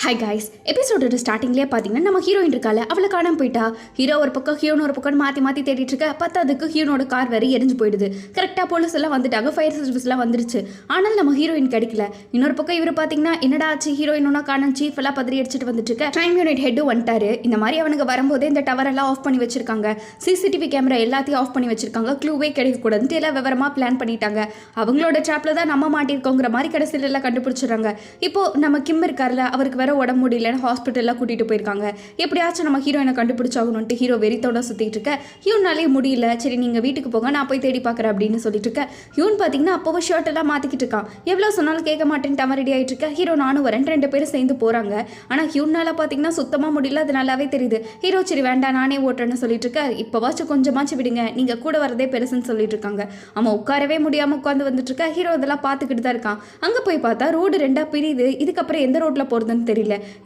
Hi guys, எபிசோடோட ஸ்டார்டிங்லேயே பார்த்தீங்கன்னா நம்ம ஹீரோயின் இருக்கால அவளை காணாம போயிட்டா. ஹீரோ ஒரு பக்கம் ஹீரோன் ஒரு பக்கம் மாற்றி தேடிட்டு இருக்க. பத்தாதுக்கு ஹீரோனோட கார் வேறு எரிஞ்சு போயிடுது. கரெக்டாக போலீஸ் எல்லாம் வந்துட்டாங்க, ஃபயர் சர்வீஸ்லாம் வந்துருச்சு. ஆனால் நம்ம ஹீரோயின் கிடைக்கல. இன்னொரு பக்கம் இவர் பார்த்தீங்கன்னா என்னடா ஆச்சு, ஹீரோயின் ஒன்றா காணும், சீஃப் எல்லாம் பதறி அடிச்சுட்டு வந்துட்டு இருக்க. டைம் யூனிட் ஹெட்டும் வந்துட்டாரு. இந்த மாதிரி அவனுக்கு வரும்போதே இந்த டவர் எல்லாம் ஆஃப் பண்ணி வச்சிருக்காங்க, சிசிடிவி கேமரா எல்லாத்தையும் ஆஃப் பண்ணி வச்சிருக்காங்க, க்ளூவே கிடைக்கக்கூடாதுன்னு எல்லாம் விவரமாக பிளான் பண்ணிட்டாங்க. அவங்களோட ட்ராப்ல தான் நம்ம மாட்டிருக்கோங்கிற மாதிரி கடைசியில் எல்லாம் கண்டுபிடிச்சிடுறாங்க. இப்போ நம்ம கிம் இருக்கார்ல, அவருக்கு வேற உடம்பு முடியலன்னு ஹாஸ்பிட்டலில் கூட்டிகிட்டு போயிருக்காங்க. எப்படியாச்சும் நம்ம ஹீரோயினை கண்டுபிடிச்சாகணும்ட்டு ஹீரோ வெறித்தோட சுற்றிட்டு இருக்க. ஹியூனாலே முடியல, சரி நீங்கள் வீட்டுக்கு போங்க, நான் போய் தேடி பார்க்குறேன் அப்படின்னு சொல்லிட்டு இருக்க. ஹியூன் பார்த்தீங்கன்னா அப்போவும் ஷர்ட் எல்லாம் மாற்றிக்கிட்டு இருக்கான். எவ்வளோ சொன்னாலும் கேட்க மாட்டேன்ட்டு அவன் ரெடி ஆகிட்டு இருக்க. ஹீரோ நானும் வரேன், 2 பேரும் சேர்ந்து போகிறாங்க. ஆனால் ஹியூனால பார்த்தீங்கன்னா சுத்தமாக முடியல, அது நல்லாவே தெரியுது. ஹீரோ சரி வேண்டாம் நானே ஓட்டுறேன்னு சொல்லிட்டு இருக்க. இப்போவாச்சும் கொஞ்சமாச்சும் விடுங்க, நீங்கள் கூட வரதே பெருசுன்னு சொல்லிட்டு இருக்காங்க. அவன் உட்காரவே முடியாமல் உட்காந்து வந்துட்டு இருக்க. ஹீரோ இதெல்லாம் பார்த்துக்கிட்டு தான் இருக்கான். அங்கே போய் பார்த்தா ரோடு 2 பிரியுது. இதுக்கப்புறம் எந்த ரோட்டில் போகிறதுன்னு தெரியல.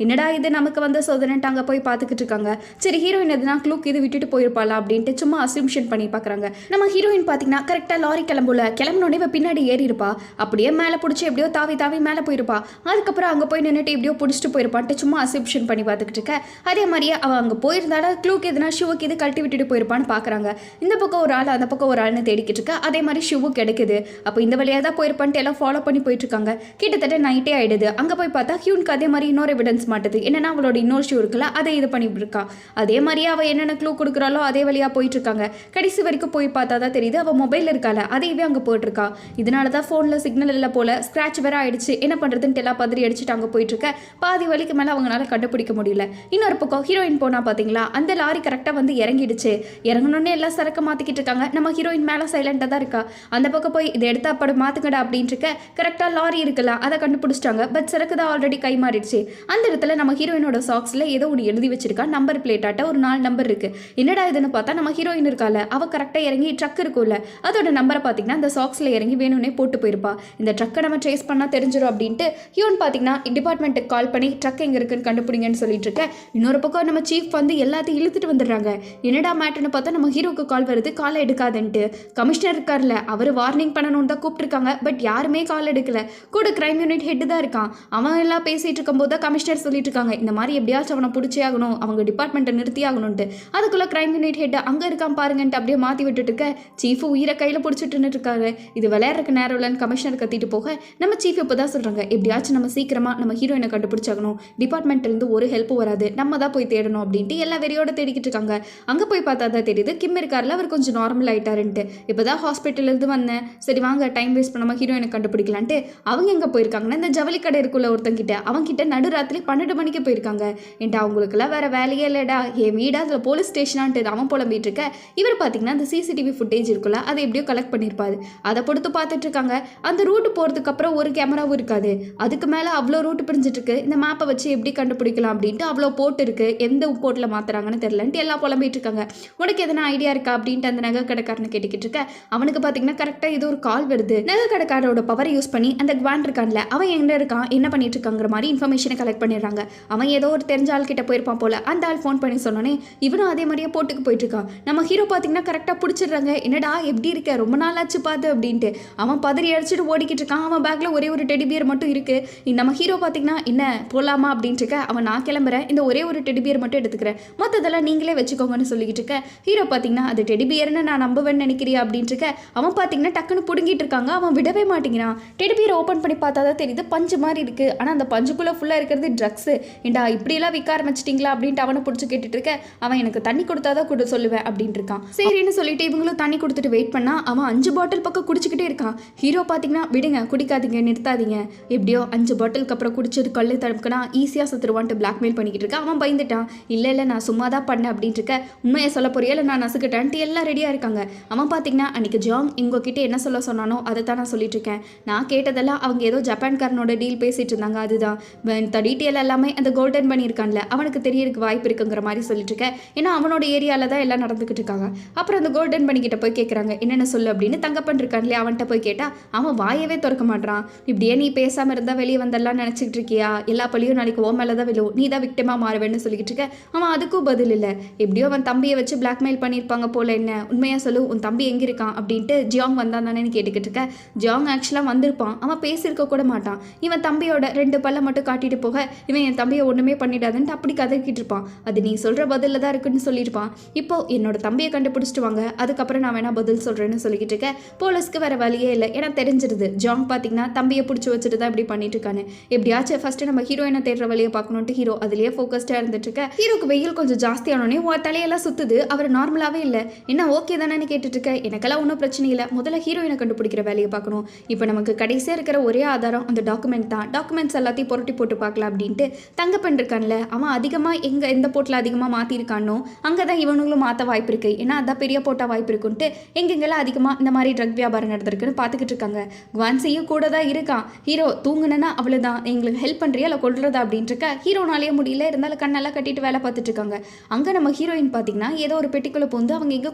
என்னடா இது நமக்கு வந்து சோதனைட்டு அங்கே போய் பார்த்துக்கிட்டு இருக்காங்க. சரி ஹீரோயின் எதுனா க்ளூக்கு இது விட்டுட்டு போயிருப்பாளா அப்படின்ட்டு சும்மா அசியூம்ஷன் பண்ணி பார்க்குறாங்க. நம்ம ஹீரோயின் பார்த்தீங்கன்னா கரெக்டாக லாரி கிளம்பினோடனே இவ பின்னாடி ஏறி இருப்பா. அப்படியே மேலே பிடிச்சி எப்படியோ தாவி மேலே போயிருப்பா. அதுக்கப்புறம் அங்கே போய் நின்றுட்டு எப்படியோ பிடிச்சிட்டு போயிருப்பான்ட்டு சும்மா அசியூம்ஷன் பண்ணி பார்த்துக்கிட்டு இருக்க. அதே மாதிரியே அவள் அங்கே போயிருந்தாலும் க்ளூக்கு எதுனா ஷூவுக்கு இது கழட்டி விட்டுட்டு போயிருப்பான்னு பார்க்குறாங்க. இந்த பக்கம் ஒரு ஆள் அந்த பக்கம் ஒரு ஆள்னு தேடிக்கிட்டு இருக்கா. அதே மாதிரி ஷூவு கிடைக்குது. அப்போ இந்த வழியாக தான் போயிருப்பான்ட்டு எல்லாம் ஃபாலோ பண்ணி போயிட்டு இருக்காங்க. கிட்டத்தட்ட நைட்டே ஆயிடுது. அங்கே போய் பார்த்தா ஹியூனுக்கு அதே மாதிரி இன்னொரு எவிடன்ஸ் மாட்டுது. என்னன்னா அவளோட இன்னொரு ஷூ இருக்குல்ல, அதை இது பண்ணிட்டு இருக்கா. அதே மாதிரியே அவள் என்னென்ன க்ளூ கொடுக்குறாளோ அதே வழியாக போயிட்டு இருக்காங்க. கடைசி வரைக்கும் போய் பார்த்தா தான் தெரியுது அவள் மொபைல் இருக்கால அதையவே அங்கே போயிட்டுருக்கா. இதனால தான் ஃபோனில் சிக்னல் இல்லை போல, ஸ்க்ராட்ச் வேற ஆயிடுச்சு. என்ன பண்ணுறதுன்ட்டு எல்லாம் பதறி அடிச்சுட்டு அங்கே போயிட்டு இருக்க. பாதி வழிக்கு மேலே அவங்களால கண்டுபிடிக்க முடியல. இன்னொரு பக்கம் ஹீரோயின் போனா பார்த்தீங்களா, அந்த லாரி கரெக்டாக வந்து இறங்கிடுச்சு. இறங்கணுன்னே எல்லாம் சரக்கு மாற்றிக்கிட்டு இருக்காங்க. நம்ம ஹீரோயின் மேலே சைலண்டாக தான் இருக்கா. அந்த பக்கம் போய் இதை எடுத்து அப்படி மாற்றுங்கடா அப்படின்ட்டு இருக்க. கரெக்டாக லாரி இருக்குல்ல அதை கண்டுபிடிச்சிட்டாங்க. பட் சரக்கு தான் ஆல்ரெடி கை மாறிடுச்சு. அந்த இடத்துல நம்ம ஹீரோயினோட சாக்ஸில் ஏதோ ஒன்று எழுதி வச்சிருக்கா. நம்பர் பிளேட்டாட்ட ஒரு 4 நம்பர் இருக்கு. என்னடா இதுன்னு பார்த்தா நம்ம ஹீரோயின் இருக்கால, அவ கரெக்டாக இறங்கி ட்ரக் இருக்கும்ல அதோட நம்பரை பார்த்தீங்கன்னா அந்த சாக்ஸில் இறங்கி வேணும்னே போட்டு போயிருப்பா. இந்த ட்ரக்கை நம்ம ட்ரேஸ் பண்ணால் தெரிஞ்சிடும் அப்படின்ட்டு ஹியூன் பார்த்தீங்கன்னா டிபார்ட்மெண்ட்டுக்கு கால் பண்ணி ட்ரக் எங்கே இருக்குன்னு கண்டுபிடிங்கன்னு சொல்லிட்டு இருக்க. இன்னொரு பக்கம் நம்ம சீஃப் வந்து எல்லாத்தையும் இழுத்துட்டு வந்துடுறாங்க. என்னடா மேட்டர்னு பார்த்தா நம்ம ஹீரோக்கு கால் வருது, காலை எடுக்காதுன்ட்டு. கமிஷனர் இருக்கார்ல, அவர் வார்னிங் பண்ணணும்னு தான் கூப்பிட்டுருக்காங்க. பட் யாருமே கால் எடுக்கல. கூட கிரைம் யூனிட் ஹெட் தான் இருக்கான். அவன் எல்லாம் பேசிட்டு இருக்கும்போது தான் கமிஷனர் சொல்லிட்டு இருக்காங்க இந்த மாதிரி எப்படியாச்சும் அவனை பிடிச்சே ஆகணும், அவங்க டிபார்ட்மெண்ட்டை நிறுத்தி ஆகணும்ட்டு. அதுக்குள்ள கிரைம் யூனிட் ஹெட் அங்கே இருக்கான் பாருங்கன்ட்டு அப்படியே மாற்றி விட்டுட்டு இருக்க. சீஃபு உயிரை கையில் பிடிச்சிட்டு இருக்காரு. இது விளையாடுறதுக்கு நேரம் இல்லைன்னு கமிஷனர் கத்திட்டு போக நம்ம சீஃப் இப்போ தான் சொல்கிறாங்க எப்படியாச்சும் நம்ம சீக்கிரமாக நம்ம ஹீரோயினை கண்டுபிடிச்சாகணும், டிபார்ட்மெண்ட்லேருந்து ஒரு ஹெல்ப் வராது, நம்ம தான் போய் தேடணும் அப்படின்ட்டு எல்லா வெறியோட தேடிக்கிட்டு இருக்காங்க. அங்கே போய் பார்த்தா தான் தெரியுது கிம் இருக்கார்ல, அவர் கொஞ்சம் நார்மல் ஆகிட்டாருன்ட்டு. இப்போ தான் ஹாஸ்பிட்டல்லேருந்து வந்தேன், சரி வாங்க டைம் வேஸ்ட் பண்ணாமல் ஹீரோயினை கண்டுபிடிக்கலான்ட்டு அவங்க எங்கே போயிருக்காங்கன்னா இந்த ஜவுளி கடை இருக்குள்ள ஒருத்தங்கிட்ட, அவங்கிட்ட நடுராத்திரி 12 மணிக்கு போயிருக்காங்க. ஏன்டா அவங்களுக்குலாம் வேற வேலையே இல்லைடா, என் வீடா அதில் போலீஸ் ஸ்டேஷனான்ட்டு அவன் புலம்பிட்டு இருக்க. இவர் பார்த்தீங்கன்னா அந்த சிசிடிவி ஃபுட்டேஜ் இருக்குல்ல அதை எப்படியோ கலெக்ட் பண்ணியிருப்பாரு. அதை பொறுத்து பார்த்துட்டு இருக்காங்க. அந்த ரூட்டு போகிறதுக்கு அப்புறம் ஒரு கேமராவும் இருக்காது. அதுக்கு மேலே அவ்வளோ ரூட்டு பிரிஞ்சிட்டு இருக்கு. இந்த மேப்பை வச்சு எப்படி கண்டுபிடிக்கலாம் அப்படின்ட்டு அவ்வளோ போட்டு இருக்கு. எந்த போட்டில் மாத்துறாங்கன்னு தெரியலன்ட்டு எல்லாம் புலம்பிட்டு இருக்காங்க. உனக்கு எதனா ஐடியா இருக்கா அப்படின்ட்டு அந்த நகை கடைக்காரனை கேட்டுக்கிட்டு இருக்க. அவனுக்கு பார்த்தீங்கன்னா கரெக்டாக ஏதோ ஒரு கால் வருது. நகை கடைக்காரோட பவரை யூஸ் பண்ணி அந்த குவான் இருக்கான்ல அவன் எங்கே இருக்கான் என்ன பண்ணிட்டு இருக்காங்கிற மாதிரி இன்ஃபர்மேஷனை கலெக்ட் பண்ணிடுறாங்க. அவன் ஏதோ ஒரு தெரிஞ்ச ஆள் கிட்ட போயிருப்பான் போல. அந்த ஆள் ஃபோன் பண்ணி சொன்னோன்னே இவனும் அதே மாதிரியே போட்டுக்கு போயிட்டு இருக்கான். நம்ம ஹீரோ பார்த்தீங்கன்னா கரெக்டாக பிடிச்சிடுறாங்க. என்னடா எப்படி இருக்க, ரொம்ப நாள் ஆச்சு பார்த்து அப்படின்ட்டு. அவன் பதறி அடிச்சுட்டு ஓடிக்கிட்டு இருக்கான். அவன் பேக்ல ஒரே ஒரு டெடி பியர் மட்டும் இருக்கு. நம்ம ஹீரோ பார்த்தீங்கன்னா என்ன போகலாமா அப்படின்ட்டு இருக்க. அவன் நான் கிளம்புறேன், இந்த ஒரே ஒரு டெடி பியர் மட்டும் எடுத்துக்கிறேன், மற்றதெல்லாம் நீங்களே வச்சுக்கோங்கன்னு சொல்லிக்கிட்டு இருக்க. ஹீரோ பார்த்தீங்கன்னா அது டெடி பியர்னு நான் நம்புவேன்னு நினைக்கிறியா அப்படின்ட்டு இருக்க. அவன் பார்த்தீங்கன்னா டக்குன்னு பிடுங்கிட்டு இருக்காங்க. அவன் விடவே மாட்டேங்கிறான். டெடி பியர் ஓப்பன் பண்ணி பார்த்தா தான் தெரியுது பஞ்சு மாதிரி இருக்கு. ஆனால் அந்த பஞ்சுக்குள்ளே ஃபுல்லாக இருக்கிறது ட்ரக்ஸ். ஏண்டா இப்படியெல்லாம் விற்க ஆரம்பிச்சிட்டிங்களா அப்படின்ட்டு அவனை பிடிச்சி கேட்டுட்டு இருக்க. அவன் எனக்கு தண்ணி கொடுத்தாதான் கூட சொல்லுவேன் அப்படின்ட்டு இருக்கான். சரின்னு சொல்லிட்டு இவங்களும் தண்ணி கொடுத்துட்டு வெயிட் பண்ணா அவன் 5 பாட்டில் பக்கம் குடிச்சிக்கிட்டே இருக்கான். ஹீரோ பார்த்தீங்கன்னா விடுங்க, குடிக்காதீங்க, நிறுத்தாதீங்க, எப்படியோ 5 பாட்டிலுக்கு அப்புறம் குடிச்சது கல்லு தடுப்புனா ஈஸியாக சத்துருவான்ட்டு பிளாக்மெயில் பண்ணிக்கிட்டு இருக்கான். அவன் பயந்துட்டான். இல்லை நான் சும்மா தான் பண்ணேன் அப்படின்ட்டு இருக்க. உண்மையை சொல்ல போறியா இல்லை நான் நசுக்கிட்டேன்ட்டு எல்லாம் ரெடியாக இருக்காங்க. அவன் பார்த்தீங்கன்னா அன்றைக்கி ஜாங் உங்ககிட்ட என்ன சொன்னானோ அதை தான் நான் சொல்லிட்டு இருக்கேன். நான் கேட்டதெல்லாம் அவங்க ஏதோ ஜப்பான்காரனோட டீல் பேசிட்டு இருந்தாங்க, அதுதான் இந்த டீட்டெயில் எல்லாமே அந்த கோல்டன் பண்ணியிருக்கான்ல அவனுக்கு தெரியறதுக்கு வாய்ப்பு இருக்குங்கிற மாதிரி சொல்லிட்டு இருக்கேன். ஏன்னா அவனோட ஏரியாவில் தான் எல்லாம் நடந்துக்கிட்டு இருக்காங்க. அப்புறம் அந்த கோல்டன் பண்ணிக்கிட்ட போய் கேட்குறாங்க என்னென்ன சொல்லு அப்படின்னு. தங்கப்பன் இருக்கான்ல அவன்கிட்ட போய் கேட்டால் அவன் வாயவே திறக்க மாட்டான். இப்படியே நீ பேசாமல் இருந்தால் வெளியே வந்தெல்லாம் நினச்சிக்கிட்டு இருக்கியா, எல்லா பழியும் நாளைக்கு ஓ மேலே தான் விழும், நீ தான் விக்டமாக மாறுவேன்னு சொல்லிக்கிட்டு இருக்க. அவன் அதுக்கும் பதில் இல்லை. எப்படியோ அவன் தம்பியை வச்சு பிளாக்மெயில் பண்ணியிருப்பாங்க போல. என்ன உண்மையாக சொல்லு, உன் தம்பி எங்கே இருக்கான் அப்படின்ட்டு ஜியாங் வந்தான் தானேன்னு கேட்டுக்கிட்டு இருக்க. ஜியாங் ஆக்சுவலாக வந்திருப்பான், அவன் பேசியிருக்க கூட மாட்டான். இவன் தம்பியோட 2 பல்ல மட்டும் காட்டிட்டு போக இவன் என் தம்பியை ஒன்றுமே பண்ணிடாதுன்ட்டு அப்படி கதறிக்கிட்டு இருப்பான். அது நீ சொல்கிற பதிலில் தான் இருக்குன்னு சொல்லியிருப்பான். இப்போ என்னோட தம்பியை கண்டுபிடிச்சிட்டு வாங்க, அதுக்கப்புறம் நான் வேணா பதில் சொல்கிறேன்னு சொல்லிக்கிட்டு இருக்கேன். போலீஸ்க்கு வேற வழியே இல்லை, ஏன்னா தெரிஞ்சிருது ஜாங் பார்த்தீங்கன்னா தம்பியை பிடிச்சி வச்சுட்டு தான் இப்படி பண்ணிட்டு இருக்கானு. எப்படியாச்சும் ஃபர்ஸ்ட் நம்ம ஹீரோயினை தேடுற வழியை பார்க்கணுன்ட்டு ஹீரோ அதுலேயே ஃபோக்கஸ்டாக இருந்துட்டு இருக்க. ஹீரோக்கு வெயில் கொஞ்சம் ஜாஸ்தியானோடனே தலையெல்லாம் சுத்துது. அவர் நார்மலாகவே இல்லை. என்ன ஓகே தானேன்னு கேட்டுட்டு இருக்க. எனக்கெல்லாம் ஒன்றும் பிரச்சனை இல்லை, முதல்ல ஹீரோயினை கண்டுபிடிக்கிற வேலையை பார்க்கணும். இப்போ நமக்கு கடைசியாக இருக்கிற ஒரே ஆதாரம் அந்த டாக்குமெண்ட் தான். டாக்குமெண்ட்ஸ் எல்லாத்தையும் புரட்டி போட்டு பார்க்கலாம் அப்படின்ட்டு தங்கப்பெண் இருக்கான்ல, அவன் அதிகமாக எந்த போட்டில் அதிகமாக மாற்றிருக்கானோ அங்கே தான் இவனுங்களும் மாற்ற வாய்ப்பு இருக்குது. ஏன்னா அதான் பெரிய போட்டால் வாய்ப்பு இருக்குன்ட்டு எங்கெங்கெல்லாம் அதிகமாக இந்த மாதிரி ட்ரக் வியாபாரம் நடந்திருக்குன்னு பார்த்துக்கிட்டு இருக்காங்க. குவான்சியும் கூட தான் இருக்கான். ஹீரோ தூங்குனா அவ்வளோதான், எங்களுக்கு ஹெல்ப் பண்ணுறியா இல்லை கொள்றதா அப்படின்ட்டு இருக்க. ஹீரோனாலேயே முடியல, இருந்தாலும் கண்ணெல்லாம் கட்டிட்டு வேலை பார்த்துட்டு இருக்காங்க. அங்கே நம்ம ஹீரோயின் பார்த்தீங்கன்னா ஏதோ ஒரு பெட்டிக்குள்ளே போந்து அவங்க எங்கே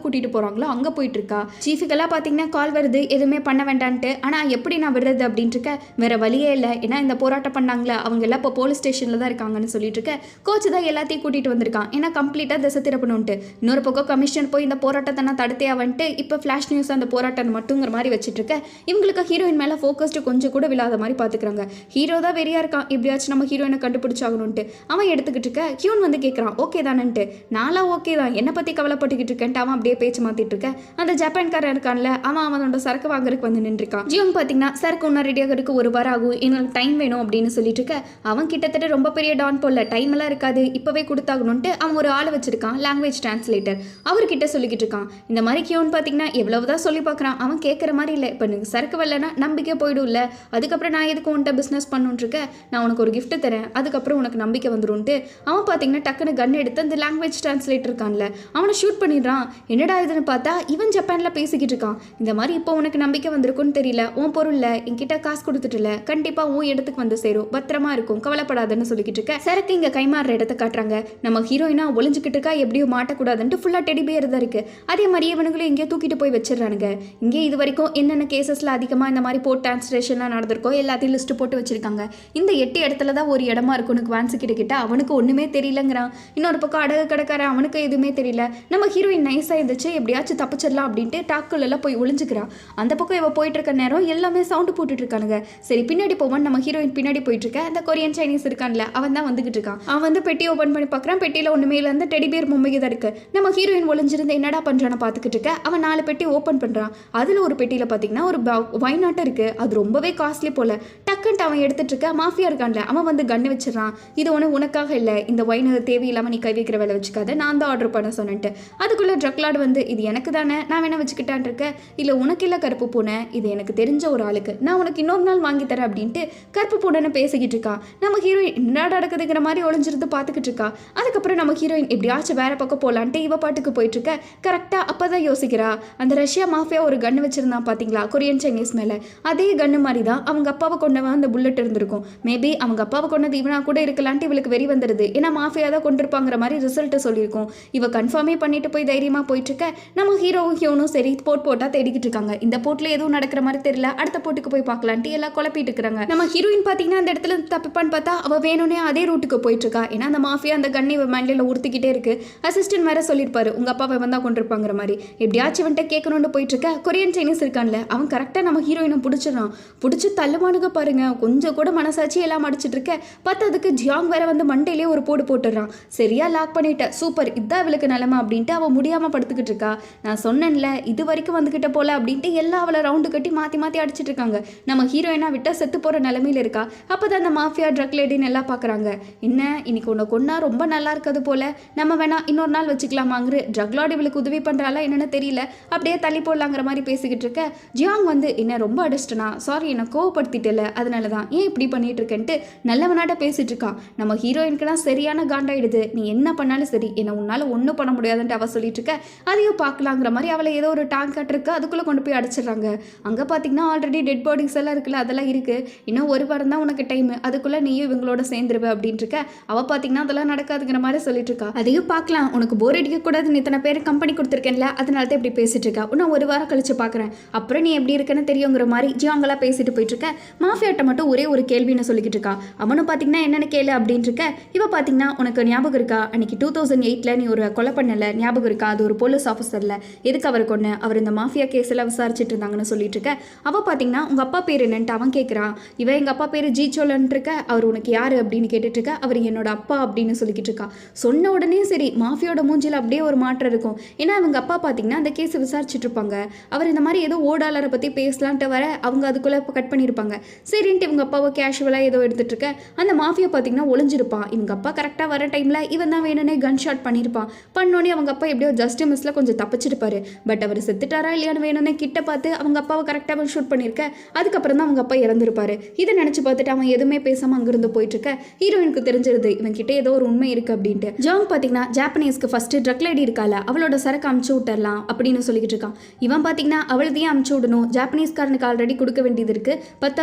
கூட்டிகிட்டு போகிறாங்களோ அங்கே போயிட்டு இருக்கா. சீஃபுக்கெல்லாம் பார்த்தீங்கன்னா கால் வருது எதுவுமே பண்ண வேண்டான்ட்டு. ஆனால் எப்படி நான் விடுறது அப்படின்ட்டு இருக்க. வேற வழியே இல்லை, ஏன்னா இந்த போராட்டம் பண்ணாங்களே அவங்க எல்லாம் இப்போ போலீஸ் ஸ்டேஷனில் தான் இருக்காங்கன்னு சொல்லிட்டு இருக்க. கோச் தான் எல்லாத்தையும் கூட்டிகிட்டு வந்திருக்கான், ஏன்னா கம்ப்ளீட்டாக திசை திருப்பணுன்ட்டு. இன்னொரு பக்கம் கமிஷனர் போய் இந்த போராட்டத்தை நான் தடுத்தே வந்துட்டு இப்போ ஃப்ளாஷ் நியூஸ் அந்த போராட்டம் மட்டுங்கிற மாதிரி வச்சுட்டு இருக்க. இவங்களுக்கு ஹீரோயின் மேலே ஃபோக்கஸ்ட்டு கொஞ்சம் கூட விழாத மாதிரி பார்த்துக்கிறாங்க. ஹீரோ தான் வெறியா இருக்கான், எப்படியாச்சும் நம்ம ஹீரோயினை கண்டுபிடிச்சாகணுன்ட்டு. அவன் எடுத்துக்கிட்டு இருக்க. ஹியூன் வந்து கேட்குறான் ஓகே தானன்ட்டு. நாளா ஓகே தான், என்னை பற்றி கவலைப்பட்டுக்கிட்டு இருக்கேன்ட்டு அவன் அப்படியே பேச்சு மாற்றிட்டு இருக்கேன். அந்த ஜப்பான்காரன் இருக்கான்ல, அவனோட சரக்கு வாங்குறதுக்கு வந்து நின்றுருக்கான். ஜியோங் பார்த்தீங்கன்னா சரக்கு ஒன்றா ரெடியாகிறதுக்கு 1 வாரம் ஆகும், எங்களுக்கு டைம் வேணும் அப்படின்னு சொல்லிட்டு இருக்க. அவன் கிட்டத்தட்ட ரொம்ப பெரிய டான் போல, டைம் எல்லாம் இருக்காது, இப்போவே கொடுத்தாகணுன்ட்டு அவன் ஒரு ஆளை வச்சிருக்கான், லாங்குவேஜ் டிரான்ஸ்லேட்டர். அவர்கிட்ட சொல்லிக்கிட்டு இருக்கான். இந்த மாதிரி கியோன் பார்த்தீங்கன்னா எவ்வளவுதான் சொல்லி பார்க்குறான், அவன் கேட்குற மாதிரி இல்லை. இப்போ எனக்கு சரக்கு வரலன்னா நம்பிக்கை போய்டும் இல்லை, அதுக்கப்புறம் நான் எதுக்கு உன்ட்ட பிஸ்னஸ் பண்ணுன்னு இருக்க, நான் உனக்கு ஒரு கிஃப்ட் தரேன், அதுக்கப்புறம் உனக்கு நம்பிக்கை வந்துரும்ட்டு அவன் பார்த்தீங்கன்னா டக்குன்னு கன் எடுத்து அந்த லாங்குவேஜ் டிரான்ஸ்லேட்டர் இருக்கான்ல அவனை ஷூட் பண்ணிடுறான். என்னடா இதுன்னு பார்த்தா இவன் ஜப்பானில் பேசிக்கிட்டு இருக்கான். இந்த மாதிரி இப்போ உனக்கு நம்பிக்கை வந்திருக்குன்னு தெரியல, உன் பொருள்ல என்கிட்ட காசு கொடுத்துட்டுல, கண்டிப்பா உன் இடத்துக்கு வந்து சேரும், பத்திரமா இருக்கும், கவலைப்படாதுன்னு சொல்லிக்கிட்டு இருக்க. சரக்கு இங்க கைமாறுற இடத்த காட்டுறாங்க. நம்ம ஹீரோயினா ஒளிஞ்சுக்கிட்டு இருக்கா, எப்படியோ மாட்டக்கூடாதுன்ட்டு ஃபுல்லா டெடி பியர் தான் இருக்கு. அதே மாதிரி இவனுங்களும் எங்கேயோ தூக்கிட்டு போய் வச்சிடறானுங்க. இங்கே இது வரைக்கும் என்னென்ன கேசஸ்ல அதிகமாக இந்த மாதிரி போட் டிரான்ஸ்லேஷன்லாம் நடந்திருக்கோ எல்லாத்தையும் லிஸ்ட் போட்டு வச்சிருக்காங்க. இந்த 8 இடத்துல தான் ஒரு இடமா இருக்கும். குவான்ஸ் கிட்ட அவனுக்கு ஒண்ணுமே தெரியலங்கிறான். இன்னொரு பக்கம் அடகு கடைக்கார அவனுக்கு எதுவுமே தெரியல. நம்ம ஹீரோயின் நைஸா இருந்துச்சு, எப்படியாச்சும் தப்பிச்சிடலாம் அப்படின்ட்டு டாக்குள்ள எல்லாம் போய் ஒளிஞ்சுக்கிறான். அந்த பக்கம் இவ போயிட்டு இருக்க நேரம் எல்லாமே சவுண்டு போட்டுட்டு இருக்கானுங்க. சரி பின்னாடி போவான். நம்ம ஹீரோயின் பின்னாடி போயிட்டு இருக்க. அந்த கொரியன் சைனீஸ் இருக்கான்ல அவன் தான் வந்துகிட்டு இருக்கான். அவன் வந்து பெட்டி ஓபன் பண்ணி பார்க்கறான். பெட்டியில ஒண்ணுமே இல்ல, அந்த டெடி பியர் பொம்மைக்கு தான் இருக்கு. நம்ம ஹீரோயின் ஒளிஞ்சிருந்து என்னடா பண்றான்னு பார்த்துக்கிட்டு இருக்க. அவன் 4 பெட்டி ஓபன் பண்றான். அதுல ஒரு பெட்டியில பாத்தீங்கன்னா ஒரு வைனாட்டம் இருக்கு. அது ரொம்பவே காஸ்ட்லி போல. டக்குன்ட்டு அவன் எடுத்துட்டு இருக்க. மாஃபியா இருக்கான்ல அவன் வந்து கன்னு வச்சிடறான். இது ஒன்று உனக்காக இல்லை, இந்த வைனை தேவையில்லாமல் நீ கை வைக்கிற வேலை வச்சுக்காத, நான் தான் ஆர்டர் பண்ண சொன்னேன்ட்டு. அதுக்குள்ளே ட்ரக்லாட் வந்து இது எனக்கு தானே, நான் வேணா வச்சுக்கிட்டான் இருக்கேன். இல்லை உனக்கு இல்லை கருப்பு பூனை, இது எனக்கு தெரிஞ்ச ஒரு ஆளுக்கு, நான் உனக்கு இன்னொரு நாள் வாங்கி தரேன் அப்படின்ட்டு கருப்பு பூனைன்னு பேசிக்கிட்டு இருக்கா. நம்ம ஹீரோயின் என்னடா நடக்குதுங்கிற மாதிரி ஒளிஞ்சிருந்து பார்த்துக்கிட்டு இருக்கா. அதுக்கப்புறம் நம்ம ஹீரோயின் எப்படியாச்சும் வேற பக்கம் போகலான்ட்டு இவ பாட்டுக்கு போயிட்டு இருக்க. கரெக்டாக அப்போ தான் யோசிக்கிறா, அந்த ரஷ்யா மாஃபியா ஒரு கன்று வச்சிருந்தான் பார்த்தீங்களா கொரியன் சைனீஸ் மேலே, அதே கன்று மாதிரி தான் அவங்க அப்பாவை கொண்டவன் அந்த புல்லட் இருந்திருக்கும். மேபி அவங்க அப்பாவை கொண்டது இவனா கூட இருக்கலான்ட்டு இவளுக்கு வெறி வந்துடுது. ஏன்னா மாஃபியா தான் கொண்டிருப்பாங்கிற மாதிரி ரிசல்ட்டை சொல்லியிருக்கோம். இவ கன்ஃபார்மே பண்ணிட்டு போய் தைரியமாக போயிட்டு இருக்க. நம்ம ஹீரோவும் ஹியோனும் சரி போட்டா தேடிக்கிட்டு இருக்காங்க. இந்த போட்டில் எதுவும் நடக்கிற மாதிரி தெரியல, அடுத்த போட்டுக்கு போய் பார்க்கலான்ட்டு எல்லாம் குழப்பிட்டு இருக்கிறாங்க. நம்ம ஹீரோயின் பார்த்தீங்கன்னா அந்த இடத்துல தப்பிப்பான்னு பார்த்தா அவள் வேணும்னே அதே ரூட்டுக்கு போயிட்டு இருக்கா. ஏன்னா அந்த மாஃபியா அந்த கண்ணி மண்ணில் உறுத்திக்கிட்டே இருக்கு. அசிஸ்டன்ட் வேற சொல்லியிருப்பாரு உங்க அப்பாவை வந்தா கொண்டிருப்பாங்கிற மாதிரி. எப்படியாச்சும் வந்துட்டு கேட்கணும்னு போயிட்டு இருக்க. கொரியன் சைனீஸ் இருக்கான்ல அவன் கரெக்டாக நம்ம ஹீரோயினை பிடிச்சிடறான். பிடிச்சி தள்ளுவானுங்க பாருங்க, கொஞ்சம் கூட மனசாட்சி எல்லாம் அடிச்சிட்டு இருக்க. பார்த்ததுக்கு ஜியாங் வேற வந்து மண்டையிலே ஒரு போடு போட்டுறான். சரியா லாக் பண்ணிட்ட, சூப்பர், இதான் அவளுக்கு நிலைமை அப்படின்ட்டு அவள் முடியாம படுத்துக்கிட்டு இருக்கா. நான் சொன்னேன்ல இது வரைக்கும் வந்துகிட்ட போல அப்படின்ட்டு எல்லாம் அவளை ரவுண்டு கட்டி மாற்றி மாற்றி அடிச்சிட்டு இருக்காங்க. நம்ம ஹீரோயினா விட்டா செத்து போகிற நிலமையில இருக்கா. அப்போதான் அந்த மாஃபியா ட்ரக் லேடின்னு எல்லாம் பார்க்குறாங்க. என்ன இன்னைக்கு உன்னை கொண்டா ரொம்ப நல்லா இருக்காது போல, நம்ம வேணா இன்னொரு நாள் வச்சுக்கலாமாங்கிற ட்ரக் லார்டு இவளுக்கு உதவி பண்ணுறாளா என்னன்னு தெரியல, அப்படியே தள்ளி போடலாங்கிற மாதிரி பேசிக்கிட்டு இருக்க. ஜியாங் வந்து என்ன ரொம்ப அடிச்சிட்டனா, சாரி என்னை கோவப்படுத்திட்டல, அதனால தான் ஏன் இப்படி பண்ணிட்டு இருக்கேன்ட்டு நல்லவனாட்ட பேசிட்டு இருக்கான். நம்ம ஹீரோயினுக்குனா சரியான காண்டாயிடுது. நீ என்ன பண்ணாலும் சரி என்னை உன்னால ஒன்றும் பண்ண முடியாதுன்ட்டு அவள் சொல்லிட்டு இருக்க. அதையும் பார்க்கலாங்கிற மாதிரி அவளை ஏதோ ஒரு டேங்க் கட்டிருக்கு, அதுக்குள்ளே கொண்டு போய் அடிச்சிடுறாங்க. அங்கே பார்த்தீங்கன்னா ஆல்ரெடி டெட் பாடிஸ் எல்லாம் இருக்குல்ல, அதெல்லாம் இருக்கு. இன்னும் 1 வாரம் தான் உனக்கு டைம், அதுக்குள்ளே நீயும் இவங்களோட சேர்ந்துருவ அப்படின்ட்டு இருக்க. அவள் பார்த்தீங்கன்னா அதெல்லாம் நடக்காதுங்கிற மாதிரி சொல்லிட்டு இருக்கா. அதையும் பார்க்கலாம், உனக்கு போர் அடிக்கக்கூடாதுன்னு இத்தனை பேர் கம்பெனி கொடுத்துருக்கேன்ல, அதனால தான் இப்படி பேசிட்டு இருக்கா. இன்னும் 1 வாரம் கழிச்சு பார்க்குறேன், அப்புறம் நீ எப்படி இருக்குன்னு தெரியுங்கிற மாதிரி ஜியாங்கெல்லாம் பேசிட்டு போயிட்டு இருக்க. மாஃபியாட்ட மட்டும் ஒரே ஒரு கேள்வின்னு சொல்லிக்கிட்டு இருக்கா. அவனும் பார்த்தீங்கன்னா என்னென்னு கேளு அப்படின்ட்டு இருக்க. இவ பார்த்தீங்கன்னா உனக்கு ஞாபகம் இருக்கா, அன்னைக்கு 2008 நீ ஒரு கொலை பண்ணல ஞாபகம் இருக்கா, அது ஒரு போலீஸ் ஆஃபீஸர்ல, எதுக்கு அவர் கொண்டு அவர் இந்த மாஃபியா கேஸ் எல்லாம் விசாரிச்சுட்டு இருந்தாங்கன்னு சொல்லிட்டு இருக்க. அவள் பார்த்தீங்கன்னா உங்கள் அப்பா பேர் என்னன்ட்டு அவன் கேட்குறான். இவன் எங்கள் அப்பா பேர் ஜி சோலன்ட்டு இருக்க. அவர் அவர் உனக்கு யார் அப்படின்னு கேட்டுட்டு இருக்கா. அவர் என்னோட அப்பா அப்படின்னு சொல்லிக்கிட்டு இருக்கா. சொன்ன உடனே சரி மாஃபியோட மூஞ்சில் அப்படியே ஒரு மாற்றம் இருக்கும். ஏன்னா அவங்க அப்பா பார்த்தீங்கன்னா அந்த கேஸை விசாரிச்சுட்டு இருப்பாங்க. அவர் இந்த மாதிரி ஏதோ ஓடாளரை பற்றி பேசலான்ட்டு வர அவங்க அதுக்குள்ளே கட் பண்ணியிருப்பாங்க. சரின்ட்டு இவங்க அப்பாவை கேஷுவலாக ஏதோ எடுத்துட்டு இருக்க அந்த மாஃபியா பார்த்தீங்கன்னா ஒளிஞ்சிருப்பான். இவங்க அப்பா கரெக்டாக வர டைமில் இவன் தான் வேணும்னே கன் ஷாட் பண்ணியிருப்பான். பண்ணோன்னே அவங்க அப்பா எப்படியோ ஜஸ்ட் மிஸ்ல கொஞ்சம் தப்பிச்சிருப்பாரு. பட் அவர் செத்துட்டாரா இல்லையான்னு வேணும்னே கிட்ட பார்த்து அவங்க அப்பாவை கரெக்டாக ஷூட் பண்ணியிருக்க. அதுக்கப்புறம் தான் அவங்க அப்பா இறந்துருப்பாரு. இதை நினச்சி பார்த்துட்டு அவன் எதுவுமே பேசாமல் அங்கிருந்து போயிட்டு இருக்க. ஹீரோயினுக்கு தெரிஞ்சிருது இவன் கிட்ட ஏதோ ஒரு உண்மை இருக்கு அப்படின்ட்டு. ஜாங் பார்த்தீங்கன்னா ஜாப்பனீஸ்க்கு ஃபர்ஸ்ட் ட்ரக் லேடி இருக்கால அவளோட சரக்கு அமுச்சு விட்டுறலாம் அப்படின்னு சொல்லிக்கிட்டு இருக்கான். இவன் பார்த்தீங்கன்னா அவளதையும் அமுச்சு விடணும். ஜாப்பனீஸ்காரனுக்கு ஆல்ரெடி கொடுக்க வேண்டியது இருக்கு.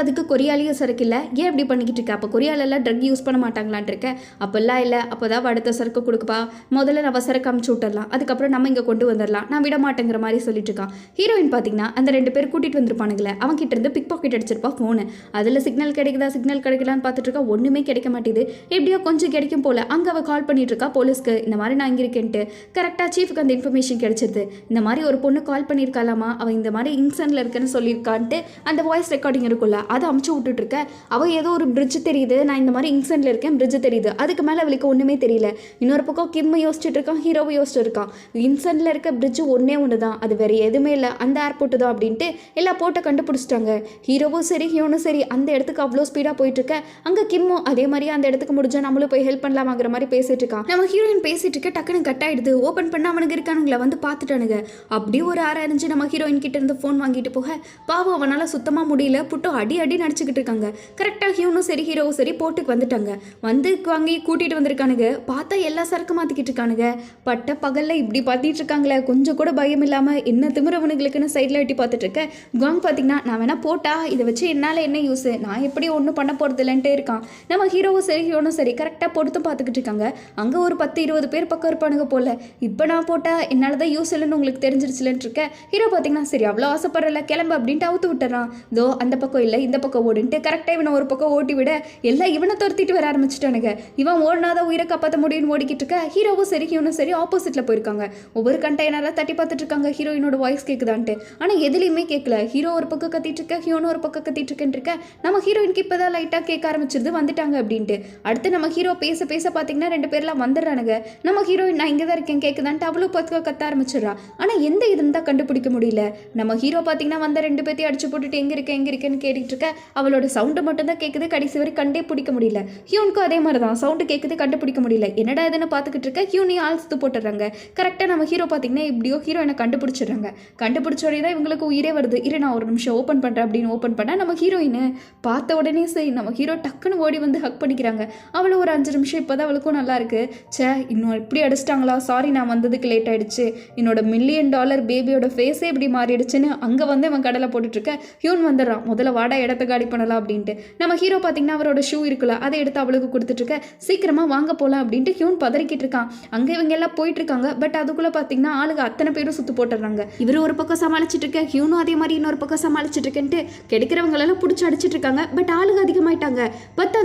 அதுக்கு கொரியாலேயே சரக்கு இல்லை. ஏன் இப்படி பண்ணிக்கிட்டு இருக்க? அப்போ கொரியாலெல்லாம் ட்ரக் யூஸ் பண்ண மாட்டாங்களான் இருக்க. அப்பெல்லாம் இல்லை. அப்போதான் அடுத்த சரக்கு கொடுக்குப்பா. முதல்ல நம்ம சரக்கு அமுச்சு விட்டுறலாம். அதுக்கப்புறம் நம்ம இங்கே கொண்டு வந்துடலாம். நான் விட மாட்டேங்கிற மாதிரி சொல்லிட்டு இருக்கான். ஹீரோயின் பார்த்தீங்கன்னா அந்த 2 பேர் கூட்டிட்டு வந்திருப்பானுங்களே அவன் கிட்ட இருந்து பிக் பாக்கெட் அடிச்சிருப்பா ஃபோனு. அதில் சிக்னல் கிடைக்கலான்னு பார்த்துட்டு இருக்கா. ஒன்றுமே கிடைக்க மாட்டேது. எப்படியோ கொஞ்சம் கிடைக்கும் போல அங்கே அவள் கால் பண்ணிட்டு இருக்கா போலீஸ்க்கு. இந்த மாதிரி நான் இங்கே இருக்கேன்ட்டு கரெக்டாக சீஃபுக்கு அந்த இன்ஃபர்மேஷன் கிடைச்சிருது. இந்த மாதிரி ஒரு பொண்ணு கால் பண்ணியிருக்காலாமா, அவள் இந்த மாதிரி இன்சன்ல இருக்குன்னு சொல்லியிருக்கான்ட்டு அந்த வாய்ஸ் ரெக்கார்டிங் இருக்குல்ல அதை அமுச்சு விட்டுட்டு இருக்க. அவள் ஏதோ ஒரு பிரிட்ஜ் தெரியுது, நான் இந்த மாதிரி இன்சன்ல இருக்கேன், பிரிட்ஜ் தெரியுது. அதுக்கு மேலே அவளுக்கு ஒன்றுமே தெரியல. இன்னொரு பக்கம் கிம் யோசிச்சுட்டு இருக்கான், ஹீரோவை யோசிச்சுட்டு இருக்கான். இன்சன்ல இருக்க பிரிட்ஜ் ஒன்னே ஒன்று தான், அது வேற எதுவுமே இல்லை, அந்த ஏர்போர்ட்டு தான் அப்படின்ட்டு எல்லா போட்டை கண்டுபிடிச்சிட்டாங்க. ஹீரோவும் சரி ஹீரோனும் சரி அந்த இடத்துக்கு அவ்வளோ ஸ்பீடாக போயிட்டு இருக்க. அங்கே கிம்மும் அதே மாதிரி அந்த இடத்துக்கு முடிஞ்சா நம்மளும் போய் ஹெல்ப் பண்ணலாமாங்கிற மாதிரி பேசிட்டு இருக்கான். நம்ம ஹீரோயின் பேசிட்டு இருக்க டக்குன்னு கட் ஆயிடுது. ஓப்பன் பண்ண அவனுக்கு இருக்கானுங்களை வந்து பார்த்துட்டானுங்க. அப்படியே ஒரு அரைஞ்சு நம்ம ஹீரோயின் கிட்ட இருந்து ஃபோன் வாங்கிட்டு போக பாவம் அவனால சுத்தமாக முடியல. புட்டு அடி நடிச்சுக்கிட்டு இருக்காங்க. கரெக்டாக ஹீரோனும் சரி ஹீரோவும் சரி போட்டுக்கு வந்துட்டாங்க. வந்து வாங்கி கூட்டிட்டு வந்திருக்கானுங்க. பார்த்தா எல்லா சரக்கு மாற்றிக்கிட்டு இருக்கானுங்க. பட்ட பகலில் இப்படி பார்த்திட்டு இருக்காங்களே, கொஞ்சம் கூட பயம் இல்லாமல் என்ன திமிரவனுங்களுக்குன்னு சைடில் எட்டி பார்த்துட்டு இருக்க. குவாங் பார்த்தீங்கன்னா நான் வேணா போட்டா இதை வச்சு என்னால் என்ன யூஸ், நான் எப்படி ஒன்றும் பண்ண போகிறது இல்லைன்ட்டே இருக்கான். நம்ம ஹீரோவும் சரி ஹீரோனும் சரி கரெக்டாக பொறுத்து பார்த்துக்கிட்டு இருக்காங்க. அங்கே ஒரு 10-20 பேர் பக்கம் இருப்பானுங்க போல. இப்போ நான் போட்டால் என்னால் தான் யூஸ் இல்லைன்னு உங்களுக்கு தெரிஞ்சிருச்சுலன்ட்டு இருக்க. ஹீரோ பார்த்தீங்கன்னா சரி அவ்வளோ ஆசைப்படுறல கிளம்பு அப்படின்ட்டு அவுத்து விட்டுறான். தோ அந்த பக்கம் இல்லை இந்த பக்கம் ஓடுன்ட்டு கரெக்டாக இவனை ஒரு பக்கம் ஓட்டி விட எல்லாம் இவனை துரத்திட்டு வர ஆரம்பிச்சுட்டானுங்க. இவன் ஓடினாதான் உயிரை காப்பாற்ற முடியும்னு ஓடிக்கிட்டு இருக்க. ஹீரோவும் சரி ஹீரோனும் சரி ஆப்போசிட்டில் போயிருக்காங்க. ஒவ்வொரு கண்டெய்னராக தட்டி பார்த்துட்டு இருக்காங்க ஹீரோயினோட வாய்ஸ் கேட்குதான்ட்டு. ஆனால் எதுலையுமே கேட்கல. ஹீரோ ஒரு பக்கம் கத்திட்டு இருக்க, ஹீரோனும் ஒரு பக்கம் கத்திட்டு இருக்கேன்னு இருக்க. நம்ம ஹீரோயினுக்கு இப்போ தான் லைட்டாக கேட்க ஆரம்பிச்சிருது வந்துட்டாங்க அப்படின்ட்டு. அடுத்து நம்ம ஹீரோ பேச பார்த்தீங்கன்னா 2 பேர்லாம் வந்துடுறானுங்க. நம்ம ஹீரோயின் நான் இங்கே தான் இருக்கேன் கேட்குதான்ட்டு அவ்வளோ பக்கம் கத்த ஆரம்பிச்சிடறா. ஆனால் எந்த இதுன்னு தான் கண்டுபிடிக்க முடியல. நம்ம ஹீரோ பார்த்தீங்கன்னா வந்த 2 பேர்த்தையும் அடிச்சு போட்டுட்டு எங்கே இருக்கேன்னு கேட்டுட்டு இருக்க. அவளோட சவுண்டு மட்டும் தான் கேட்குது, கடைசி வரை கண்டே பிடிக்க முடியல. ஹியூனுக்கும் அதே மாதிரி தான் சவுண்டு கேட்குது, கண்டுபிடிக்க முடியல. என்னடா இதுன்னு பார்த்துக்கிட்டு இருக்க. ஹியூனையும் ஆழ்த்து போட்டுறாங்க. கரெக்டாக நம்ம ஹீரோ பார்த்தீங்கன்னா இப்படியோ ஹீரோயினை கண்டுபிடிச்சிடுறாங்க. கண்டுபிடிச்சோடனே தான் இவங்களுக்கு உயிரே வருது. இரு நான் ஒரு நிமிஷம் ஓப்பன் பண்ணுறேன் அப்படின்னு ஓப்பன் பண்ணால் நம்ம ஹீரோயினை பார்த்த உடனே சரி நம்ம ஹீரோ டக்குன்னு ஓடி வந்து ஹக் பண்ணிக்கிறாங்க. அவளும் ஒரு 5 நிமிஷம் இப்போ தான் அவளுக்கும் நல்லா இருக்கு. சே இன்னும் எப்படி அடிச்சிட்டாங்களா, சாரி நான் வந்ததுக்கு லேட் ஆயிடுச்சு, என்னோட $1 மில்லியன் பேபியோட ஃபேஸே இப்படி மாறிடுச்சுன்னு அங்கே வந்து அவன் கடலை போட்டுட்டு இருக்க. ஹியூன் வந்துடுறான். முதல்ல வாடா இடத்த காலி பண்ணலாம் அப்படின்ட்டு. நம்ம ஹீரோ பார்த்தீங்கன்னா அவரோட ஷூ இருக்குல்ல அதை எடுத்து அவளுக்கு கொடுத்துட்டு இருக்க. சீக்கிரமாக வாங்க போகலாம் அப்படின்ட்டு ஹியூன் பதறிக்கிட்டு இருக்கான். அங்கே இவங்க எல்லாம் போயிட்டு இருக்காங்க. பட் அதுக்குள்ளே பார்த்தீங்கன்னா ஆளுங்க அத்தனை பேரும் சுத்து போட்டுறாங்க. இவர் ஒரு பக்கம் சமாளிச்சுட்டு இருக்க, ஹியூனும் அதே மாதிரி இன்னொரு பக்கம் சமாளிச்சுட்டு இருக்கேன்ட்டு கிடைக்கிறவங்களெல்லாம் பிடிச்சி அடிச்சிட்டு இருக்காங்க. பட் ஆளுங்க அதிகமாயிட்டாங்க.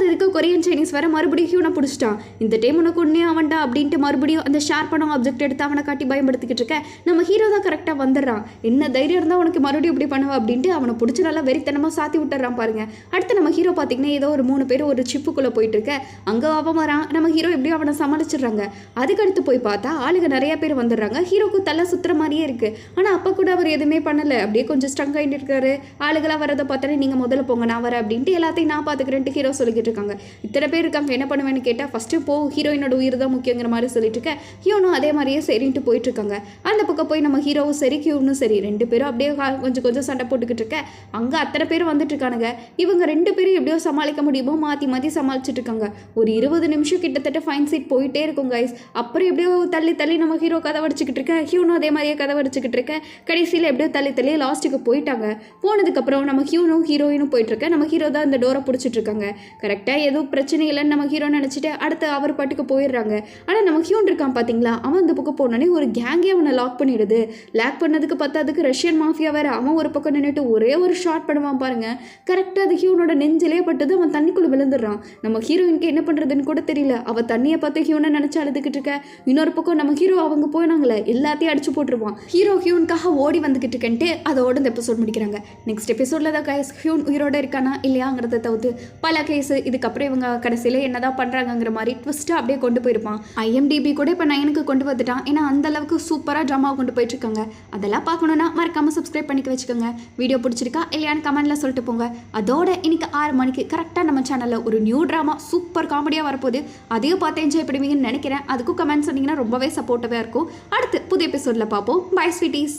இதுக்கு கொரியன் சைனீஸ் வர மறுபடியும் ஹியூனை பிடிச்சிட்டான். இந்த டைம் உனக்கு உடனே அவன்டா அப்படின்ட்டு மறுபடியும் அந்த ஷார்ப்பான ஆப்ஜெக்ட் எடுத்து அவனை காட்டி பயன்படுத்திக்கிட்டு இருக்க. நம்ம ஹீரோ தான் கரெக்டாக வந்துடுறான். என்ன தைரியம் இருந்தால் உனக்கு மறுபடியும் இப்படி பண்ணுவா அப்படின்ட்டு அவனை பிடிச்சி நல்லா வெறித்தனமாக சாத்தி விட்டுறான் பாருங்க. அடுத்து நம்ம ஹீரோ பார்த்தீங்கன்னா ஏதோ ஒரு 3 பேர் ஒரு சிப்புக்குள்ளே போயிட்டு இருக்க. அங்கே அவன் வரான். நம்ம ஹீரோ எப்படியும் அவனை சமாளிச்சிடுறாங்க. அதுக்கடுத்து போய் பார்த்தா ஆளுங்க நிறைய பேர் வந்துடுறாங்க. ஹீரோக்கு தலை சுத்துற மாதிரியே இருக்கு. ஆனால் அப்போ கூட அவர் எதுவுமே பண்ணலை. அப்படியே கொஞ்சம் ஸ்ட்ரங் ஆகிட்டு இருக்காரு. ஆளுகளாக வரதை பார்த்தோன்னே நீங்கள் முதல்ல போங்க நான் வரேன் அப்படின்ட்டு எல்லாத்தையும் நான் பார்த்துக்கிறேன்ட்டு ஹீரோ சொல்லிக்கிட்டு இருக்காங்க. இத்தனை பேர் இருக்காங்க என்ன பண்ணுவேன்னு கேட்டால் ஃபஸ்ட்டு போ, ஹீரோயினோட உயிர் தான் முக்கியங்கிற மாதிரி சொல்லிட்டு இருக்க. ஹியூனும் அதே மாதிரியே சரின்ட்டு போயிட்டு இருக்காங்க. அந்த பக்கம் போய் நம்ம ஹீரோவும் சரி ஹியூனும் சரி 2 பேரும் அப்படியே கொஞ்சம் சண்டை போட்டுக்கிட்டு இருக்க. அங்கே அத்தனை பேர் வந்துட்டு இருக்கானுங்க. இவங்க 2 பேரும் எப்படியோ சமாளிக்க முடியுமோ மாற்றி சமாளிச்சுட்டு இருக்காங்க. ஒரு 20 நிமிஷம் கிட்டத்தட்ட ஃபைன் சீட் போயிட்டே இருக்கும் கைஸ். அப்புறம் எப்படியோ தள்ளி நம்ம ஹீரோ கதை வடிச்சுக்கிட்டு இருக்க. ஹியூனும் அதே மாதிரியே கதை வடிச்சுக்கிட்டு இருக்க. கடைசியில் எப்படியோ தள்ளி லாஸ்ட்டுக்கு போயிட்டாங்க. போனதுக்கப்புறம் நம்ம ஹியூனும் ஹீரோயினும் போயிட்டு இருக்க. நம்ம ஹீரோ தான் இந்த டோரை பிடிச்சிட்டு இருக்காங்க. கரெக்டாக எதுவும் பிரச்சனை இல்லைன்னு நம்ம ஹீரோ நினச்சிட்டு அடுத்து அவர் பாட்டுக்கு போயிடுறாங்க. ஆனால் நம்ம ஹியூன் இருக்கான் பார்த்தீங்களா, அவன் அந்த பக்கம் போனோடனே ஒரு கேங்கே அவனை லாக் பண்ணிடுது. லாக் பண்ணதுக்கு பார்த்ததுக்கு ரஷ்யன் மாஃபியா வேற. அவன் ஒரு பக்கம் நின்றுட்டு ஒரே ஒரு ஷாட் பண்ணுவான் பாருங்க. கரெக்டாக அது ஹியூனோட நெஞ்சிலே பட்டது. அவன் தண்ணிக்குள்ளே விழுந்துடுறான். நம்ம ஹீரோயினுக்கு என்ன பண்ணுறதுன்னு கூட தெரியல. அவள் தண்ணியை பார்த்து ஹியூனை நினச்சி அழுதுகிட்டு இருக்க. இன்னொரு பக்கம் நம்ம ஹீரோ அவங்க போயினாங்களே எல்லாத்தையும் அடிச்சு போட்டுருவான். ஹீரோ ஹியூனுக்காக ஓடி வந்துக்கிட்டு இருக்கேன்ட்டு அதோட இந்த எபிசோட் முடிக்கிறாங்க. நெக்ஸ்ட் எபிசோடில் தான் கைஸ் ஹியூன் உயிரோட இருக்கானா இல்லையாங்கிறத தவிர்த்து பல கேஸ் கேஸு, இதுக்கப்புறம் இவங்க கடைசியில் என்னதான் பண்ணுறாங்கங்கிற மாதிரி ட்விஸ்ட்டாக அப்படியே கொண்டு போயிருப்பான். ஐஎம்டிபி கூட இப்போ 9க்கு கொண்டு வந்துட்டான். ஏன்னா அந்த அளவுக்கு சூப்பராக ட்ராமா கொண்டு போயிட்டு இருக்காங்க. அதெல்லாம் பார்க்கணுன்னா மறக்காமல் சப்ஸ்கிரைப் பண்ணிக்க வச்சுக்கோங்க. வீடியோ பிடிச்சிருக்கா இல்லையான்னு கமெண்ட்ல சொல்லிட்டு போங்க. அதோட இன்னைக்கு 6 மணிக்கு கரெக்டாக நம்ம சேனலில் ஒரு நியூ ட்ராமா சூப்பர் காமெடியாக வரப்போகுது. அதையும் பார்த்து என்ஜாய் பண்ணுவீங்கன்னு நினைக்கிறேன். அதுக்கும் கமெண்ட் சொன்னீங்கன்னா ரொம்பவே சப்போர்ட்டிவாக இருக்கும். அடுத்து புது எபிசோடில் பார்ப்போம். Bye sweeties.